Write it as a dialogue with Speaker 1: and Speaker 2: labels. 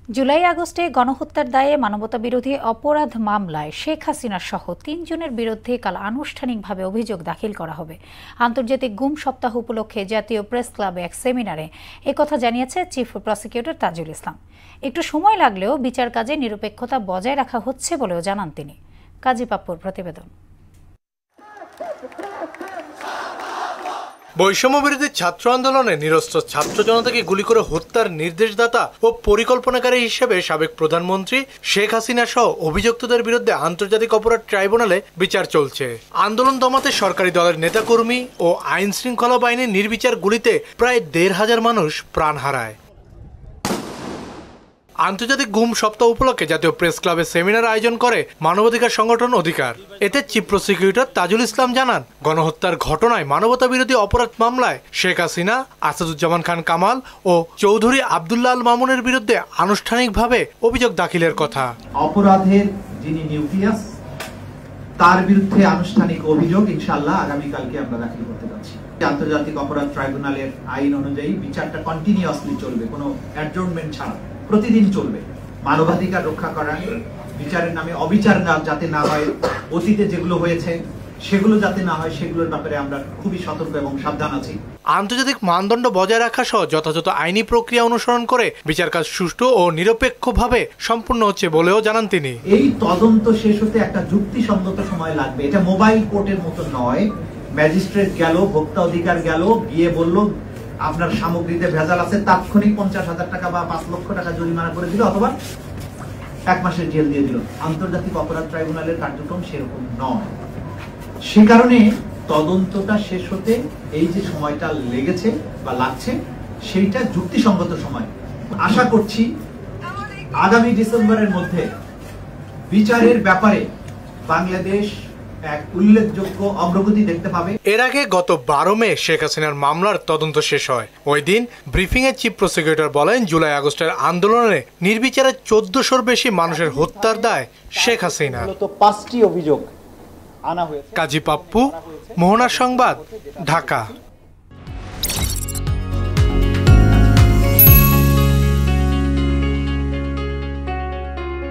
Speaker 1: জুলাই আগস্টে গণহত্যার দায়ে মানবতাবিরোধী অপরাধ মামলায় শেখ হাসিনা সহ ৩ জনের বিরুদ্ধে কাল আনুষ্ঠানিকভাবে অভিযোগ দাখিল করা হবে। আন্তর্জাতিক গুম সপ্তাহ উপলক্ষে জাতীয় প্রেস ক্লাবে এক সেমিনারে একথা জানিয়েছে চিফ প্রসিকিউটর তাজুল ইসলাম। একটু সময় লাগলেও বিচার কাজে নিরপেক্ষতা বজায় রাখা হচ্ছে বলেও জানান তিনি। কাজী পাপ্পুর প্রতিবেদন।
Speaker 2: বৈষম্য বিরোধী ছাত্র আন্দোলনে নিরস্ত্র ছাত্র জনতাকে গুলি করে হত্যার নির্দেশদাতা ও পরিকল্পনাকারী হিসেবে সাবেক প্রধানমন্ত্রী শেখ হাসিনা সহ অভিযুক্তদের বিরুদ্ধে আন্তর্জাতিক অপরাধ ট্রাইব্যুনালে বিচার চলছে। আন্দোলন দমাতে সরকারি দলের নেতাকর্মী ও আইন শৃঙ্খলা বাহিনীর নির্বিচার গুলিতে প্রায় ১৫০০ মানুষ প্রাণ হারায়। আন্তর্জাতিক গুম সপ্তাহ উপলক্ষে জাতীয় প্রেস ক্লাবে সেমিনার আয়োজন করে মানবাধিকার সংগঠন অধিকার। এতে চিফ প্রসিকিউটর তাজুল ইসলাম জানান, গণহত্যার ঘটনায় মানবতা বিরোধী অপরাধ মামলায় শেখ হাসিনা, আসাদুজ্জামান খান কামাল ও চৌধুরী আব্দুল্লাহ আল মামুনের বিরুদ্ধে আনুষ্ঠানিকভাবে অভিযোগ দাখিলের কথা।
Speaker 3: অপরাধের যিনি নিউক্লিয়াস, তার বিরুদ্ধে আনুষ্ঠানিক অভিযোগ ইনশাআল্লাহ আগামীকালকে আমরা দাখিল করতে যাচ্ছি। আন্তর্জাতিক অপরাধ ট্রাইব্যুনালের আইন অনুযায়ী বিচারটা কন্টিনিউয়াসলি চলবে, কোনো অ্যাডজর্নমেন্ট ছাড়া প্রতিদিন চলবে। মানবাধিকার রক্ষা করা, বিচারের নামে অবিচার যাতে না হয়, অতীতে যেগুলো হয়েছে সেগুলো যাতে না হয়, সেগুলোর ব্যাপারে আমরা খুবই সতর্ক এবং সাবধান আছি।
Speaker 2: আন্তর্জাতিক মানদণ্ড বজায় রাখা সহ যথাযথ আইনি প্রক্রিয়া অনুসরণ করে বিচার কাজ সুষ্ঠু ও নিরপেক্ষভাবে সম্পূর্ণ হচ্ছে বলেও জানান তিনি।
Speaker 3: এই তদন্ত শেষ হতে একটা যুক্তিসঙ্গত সময় লাগবে। এটা মোবাইল কোর্টের মতো নয়, ম্যাজিস্ট্রেট গেল, ভোক্তা অধিকার গেল, গিয়ে বলল আপনার সামগ্রীতে ভেজাল আছে, তাৎক্ষণিক ৫০,০০০ টাকা বা ৫ লক্ষ টাকা জরিমানা করে দিল অথবা ১ মাসের জেল দিয়ে দিল। আন্তর্জাতিক অপরাধ ট্রাইব্যুনালের কার্যক্রম সেরকম নয়। সে কারণে তদন্তটা শেষ হতে এই যে সময়টা লেগেছে বা লাগছে, সেইটা যুক্তিসঙ্গত সময়। আশা করছি আগামী ডিসেম্বরের মধ্যে বিচারের ব্যাপারে বাংলাদেশ এক উল্লেখযোগ্য অগ্রগতি দেখতে পাবে।
Speaker 2: এর আগে গত ১২ মে শেখ হাসিনার মামলার তদন্ত শেষ হয়। ওই দিন ব্রিফিং এ চিফ প্রসিকিউটর বলেন, জুলাই আগস্টের আন্দোলনে নির্বিচারে ১৪০০-র বেশি মানুষের হত্যার দায় শেখ হাসিনা।
Speaker 4: ৫টি অভিযোগ আনা হয়েছে।
Speaker 2: কাজী পাপ্পু, মোহনার সংবাদ, ঢাকা।